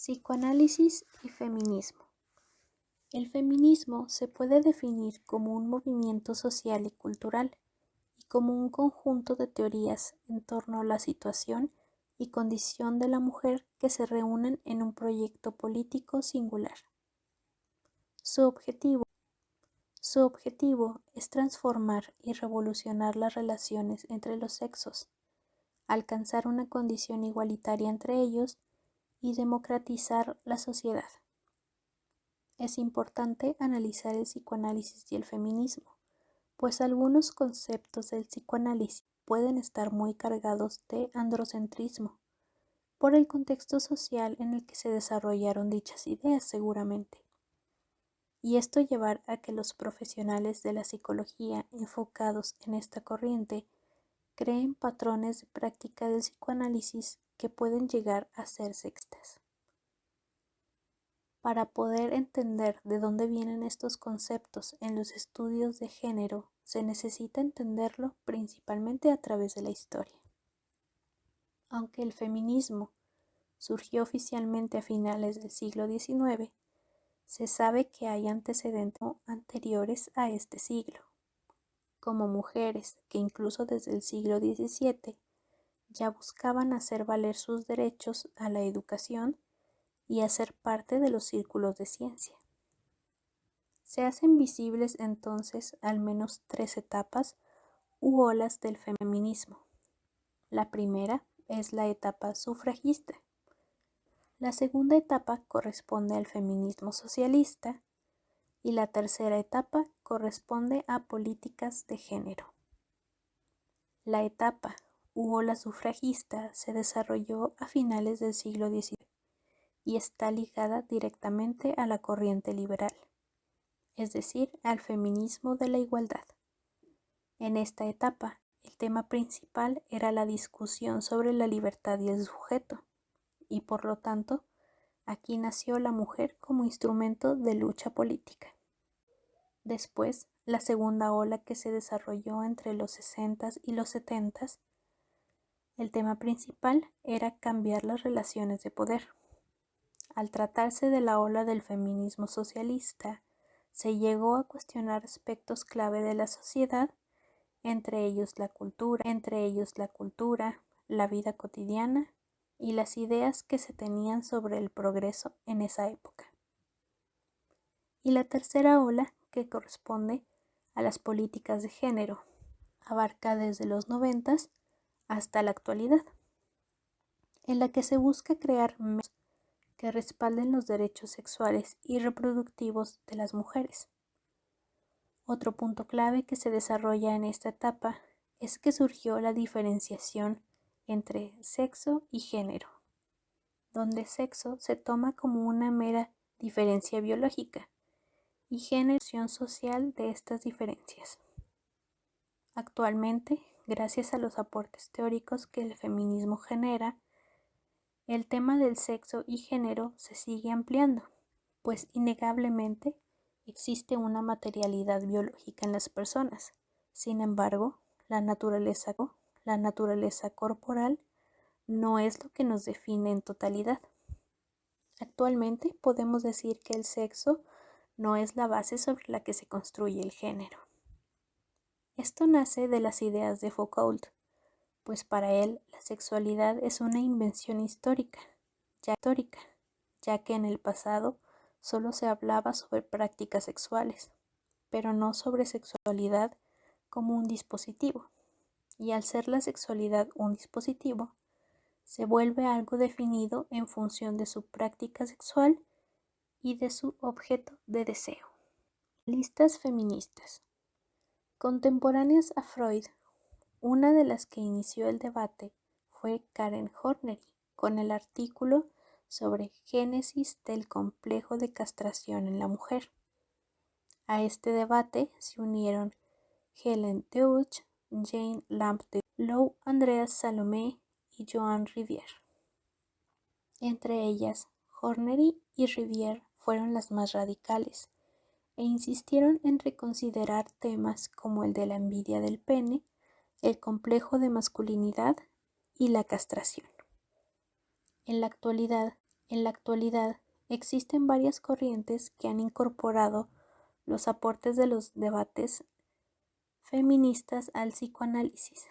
Psicoanálisis y feminismo. El feminismo se puede definir como un movimiento social y cultural y como un conjunto de teorías en torno a la situación y condición de la mujer que se reúnen en un proyecto político singular. Su objetivo es transformar y revolucionar las relaciones entre los sexos, alcanzar una condición igualitaria entre ellos y democratizar la sociedad. Es importante analizar el psicoanálisis y el feminismo, pues algunos conceptos del psicoanálisis pueden estar muy cargados de androcentrismo, por el contexto social en el que se desarrollaron dichas ideas seguramente. Y esto llevar a que los profesionales de la psicología enfocados en esta corriente creen patrones de práctica del psicoanálisis que pueden llegar a ser sexistas. Para poder entender de dónde vienen estos conceptos en los estudios de género, se necesita entenderlo principalmente a través de la historia. Aunque el feminismo surgió oficialmente a finales del siglo XIX, se sabe que hay antecedentes anteriores a este siglo, como mujeres que incluso desde el siglo XVII ya buscaban hacer valer sus derechos a la educación y a ser parte de los círculos de ciencia. Se hacen visibles entonces al menos 3 etapas u olas del feminismo. La primera es la etapa sufragista. La segunda etapa corresponde al feminismo socialista y la tercera etapa corresponde a políticas de género. La etapa u ola sufragista se desarrolló a finales del siglo XIX y está ligada directamente a la corriente liberal, es decir, al feminismo de la igualdad. En esta etapa, el tema principal era la discusión sobre la libertad y el sujeto, y por lo tanto, aquí nació la mujer como instrumento de lucha política. Después, la segunda ola que se desarrolló entre los 60s y los 70s, el tema principal era cambiar las relaciones de poder. Al tratarse de la ola del feminismo socialista, se llegó a cuestionar aspectos clave de la sociedad, entre ellos la cultura, la vida cotidiana y las ideas que se tenían sobre el progreso en esa época. Y la tercera ola, que corresponde a las políticas de género, abarca desde los 90s hasta la actualidad, en la que se busca crear medios que respalden los derechos sexuales y reproductivos de las mujeres. Otro punto clave que se desarrolla en esta etapa es que surgió la diferenciación entre sexo y género, donde sexo se toma como una mera diferencia biológica y género es la expresión social de estas diferencias. Actualmente, gracias a los aportes teóricos que el feminismo genera, el tema del sexo y género se sigue ampliando, pues innegablemente existe una materialidad biológica en las personas. Sin embargo, la naturaleza corporal no es lo que nos define en totalidad. Actualmente podemos decir que el sexo no es la base sobre la que se construye el género. Esto nace de las ideas de Foucault, pues para él la sexualidad es una invención histórica, ya que en el pasado solo se hablaba sobre prácticas sexuales, pero no sobre sexualidad como un dispositivo. Y al ser la sexualidad un dispositivo, se vuelve algo definido en función de su práctica sexual y de su objeto de deseo. Listas feministas. Contemporáneas a Freud, una de las que inició el debate fue Karen Hornery, con el artículo sobre génesis del complejo de castración en la mujer. A este debate se unieron Helen Deutsch, Jane Lampe de Lou, Andreas Salomé y Joan Rivière. Entre ellas, Hornery y Rivière fueron las más radicales e insistieron en reconsiderar temas como el de la envidia del pene, el complejo de masculinidad y la castración. En la actualidad, En la actualidad, existen varias corrientes que han incorporado los aportes de los debates feministas al psicoanálisis,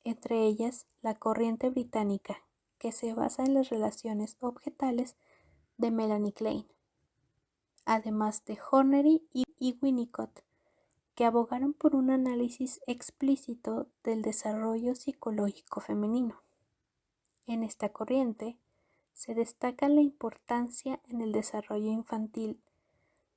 entre ellas la corriente británica, que se basa en las relaciones objetales de Melanie Klein, además de Hornery y Winnicott, que abogaron por un análisis explícito del desarrollo psicológico femenino. En esta corriente se destaca la importancia en el desarrollo infantil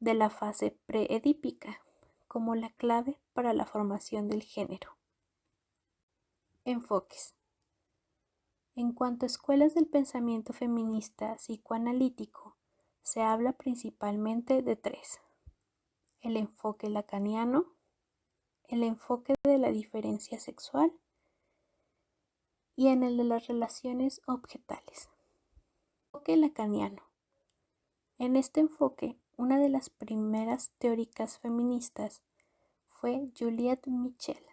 de la fase preedípica como la clave para la formación del género. Enfoques. En cuanto a escuelas del pensamiento feminista psicoanalítico, se habla principalmente de tres: el enfoque lacaniano, el enfoque de la diferencia sexual y en el de las relaciones objetales. Enfoque lacaniano. En este enfoque, una de las primeras teóricas feministas fue Juliette Mitchell,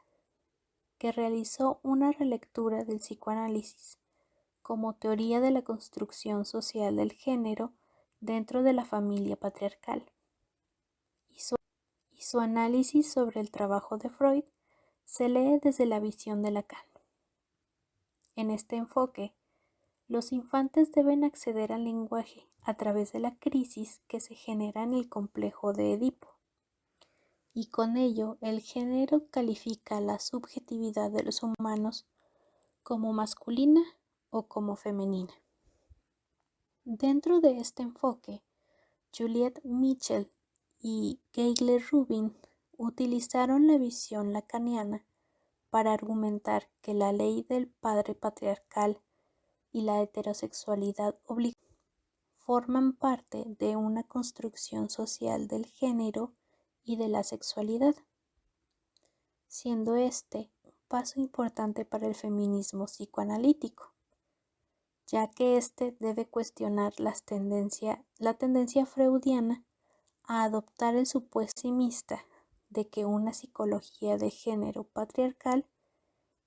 que realizó una relectura del psicoanálisis como teoría de la construcción social del género dentro de la familia patriarcal, y su análisis sobre el trabajo de Freud se lee desde la visión de Lacan. En este enfoque, los infantes deben acceder al lenguaje a través de la crisis que se genera en el complejo de Edipo, y con ello el género califica la subjetividad de los humanos como masculina o como femenina. Dentro de este enfoque, Juliette Mitchell y Gayle Rubin utilizaron la visión lacaniana para argumentar que la ley del padre patriarcal y la heterosexualidad obligatoria forman parte de una construcción social del género y de la sexualidad, siendo este un paso importante para el feminismo psicoanalítico, ya que éste debe cuestionar la tendencia freudiana a adoptar el supuesto pesimista de que una psicología de género patriarcal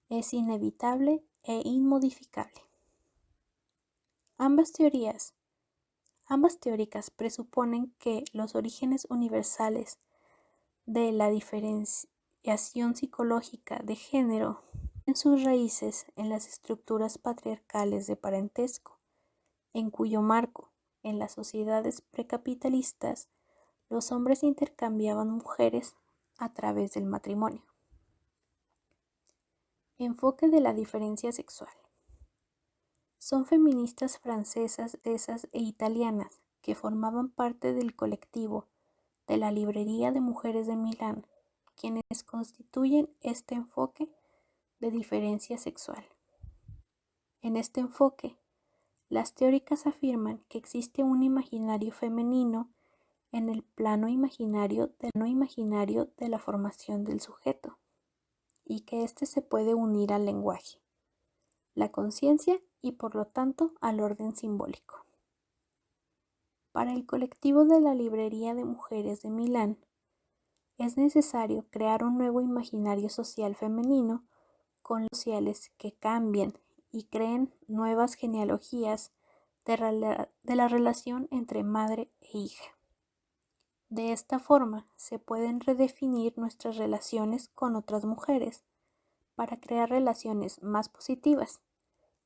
es inevitable e inmodificable. Ambas teóricas presuponen que los orígenes universales de la diferenciación psicológica de género tienen sus raíces en las estructuras patriarcales de parentesco, en cuyo marco, en las sociedades precapitalistas, los hombres intercambiaban mujeres a través del matrimonio. Enfoque de la diferencia sexual. Son feministas francesas e italianas que formaban parte del colectivo de la Librería de Mujeres de Milán, quienes constituyen este enfoque de diferencia sexual. En este enfoque, las teóricas afirman que existe un imaginario femenino en el plano imaginario de la formación del sujeto, y que éste se puede unir al lenguaje, la conciencia y por lo tanto al orden simbólico. Para el colectivo de la Librería de Mujeres de Milán, es necesario crear un nuevo imaginario social femenino con los sociales que cambien y creen nuevas genealogías de la relación entre madre e hija. De esta forma se pueden redefinir nuestras relaciones con otras mujeres para crear relaciones más positivas,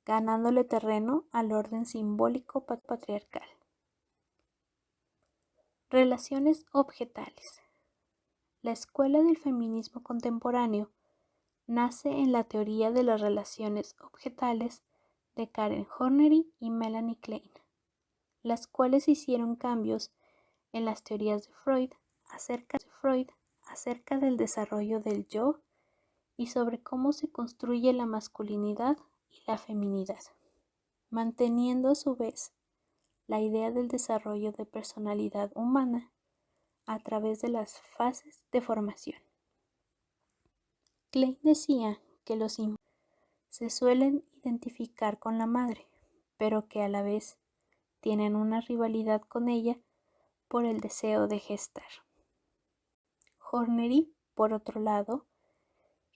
ganándole terreno al orden simbólico patriarcal. Relaciones objetales. La escuela del feminismo contemporáneo nace en la teoría de las relaciones objetales de Karen Hornery y Melanie Klein, las cuales hicieron cambios en las teorías de Freud acerca del desarrollo del yo y sobre cómo se construye la masculinidad y la feminidad, manteniendo a su vez la idea del desarrollo de personalidad humana a través de las fases de formación. Klein decía que los infantes se suelen identificar con la madre, pero que a la vez tienen una rivalidad con ella por el deseo de gestar. Hornery, por otro lado,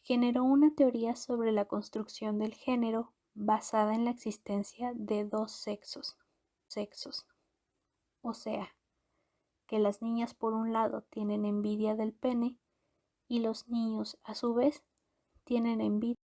generó una teoría sobre la construcción del género basada en la existencia de dos sexos, sexos. O sea, que las niñas por un lado tienen envidia del pene y los niños a su vez tienen envidia